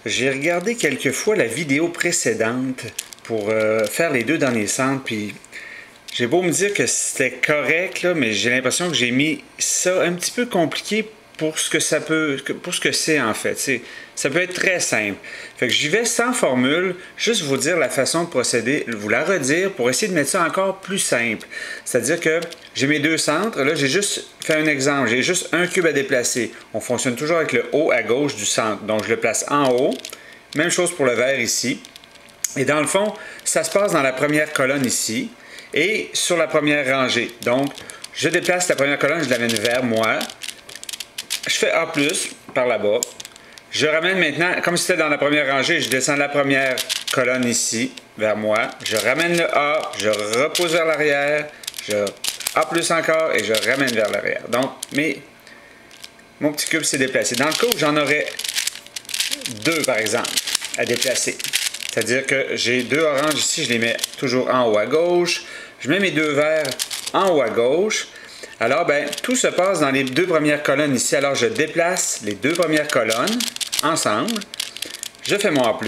J'ai regardé quelques fois la vidéo précédente pour faire les deux derniers centres, puis j'ai beau me dire que c'était correct, là, mais j'ai l'impression que j'ai mis ça un petit peu compliqué pour ce que ça peut, pour ce que c'est en fait. Ça peut être très simple. Fait que j'y vais sans formule, juste vous dire la façon de procéder, vous la redire pour essayer de mettre ça encore plus simple. C'est-à-dire que j'ai mes deux centres, là j'ai juste fait un exemple, j'ai juste un cube à déplacer. On fonctionne toujours avec le haut à gauche du centre, donc je le place en haut. Même chose pour le vert ici. Et dans le fond, ça se passe dans la première colonne ici et sur la première rangée. Donc, je déplace la première colonne, je l'amène vers moi. Je fais A+, par là-bas. Je ramène maintenant, comme c'était dans la première rangée, je descends la première colonne ici, vers moi. Je ramène le A, je repose vers l'arrière, je A+ encore et je ramène vers l'arrière. Donc, mon petit cube s'est déplacé. Dans le cas où j'en aurais deux, par exemple, à déplacer, c'est-à-dire que j'ai deux oranges ici, je les mets toujours en haut à gauche. Je mets mes deux verts en haut à gauche. Alors, tout se passe dans les deux premières colonnes ici. Alors, je déplace les deux premières colonnes ensemble. Je fais mon A+.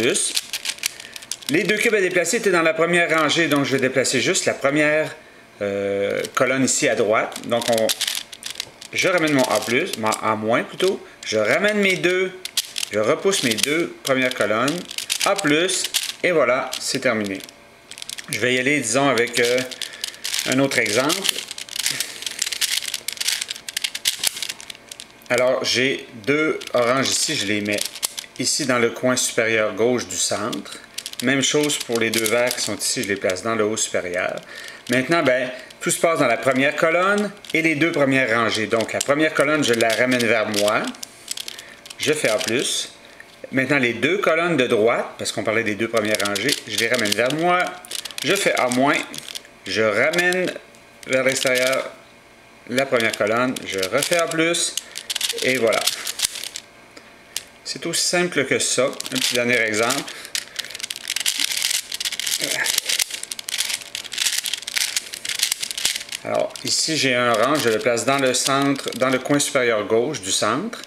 Les deux cubes à déplacer étaient dans la première rangée, donc je vais déplacer juste la première colonne ici à droite. Donc, je ramène mon A+, plutôt. Je ramène mes deux, je repousse mes deux premières colonnes. A+, et voilà, c'est terminé. Je vais y aller, disons, avec un autre exemple. Alors, j'ai deux oranges ici, je les mets ici dans le coin supérieur gauche du centre. Même chose pour les deux verts qui sont ici, je les place dans le haut supérieur. Maintenant, tout se passe dans la première colonne et les deux premières rangées. Donc, la première colonne, je la ramène vers moi. Je fais A+. Maintenant, les deux colonnes de droite, parce qu'on parlait des deux premières rangées, je les ramène vers moi. Je fais A-, je ramène vers l'extérieur la première colonne, je refais A+, et voilà. C'est aussi simple que ça. Un petit dernier exemple. Alors, ici, j'ai un orange, je le place dans le centre, dans le coin supérieur gauche du centre,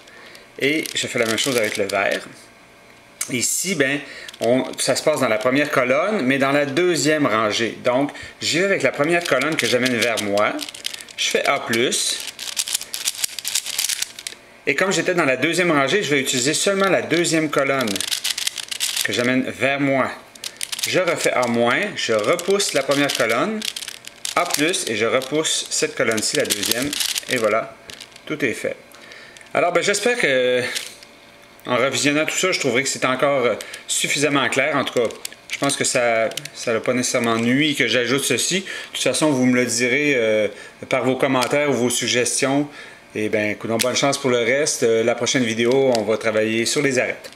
et je fais la même chose avec le vert. Ici, ça se passe dans la première colonne, mais dans la deuxième rangée. Donc, j'y vais avec la première colonne que j'amène vers moi. Je fais A+. Et comme j'étais dans la deuxième rangée, je vais utiliser seulement la deuxième colonne que j'amène vers moi. Je refais A-, je repousse la première colonne, A+, et je repousse cette colonne-ci, la deuxième. Et voilà, tout est fait. Alors, j'espère que... En revisionnant tout ça, je trouverais que c'est encore suffisamment clair. En tout cas, je pense que ça n'a pas nécessairement nui que j'ajoute ceci. De toute façon, vous me le direz par vos commentaires ou vos suggestions. Et bonne chance pour le reste. La prochaine vidéo, on va travailler sur les arêtes.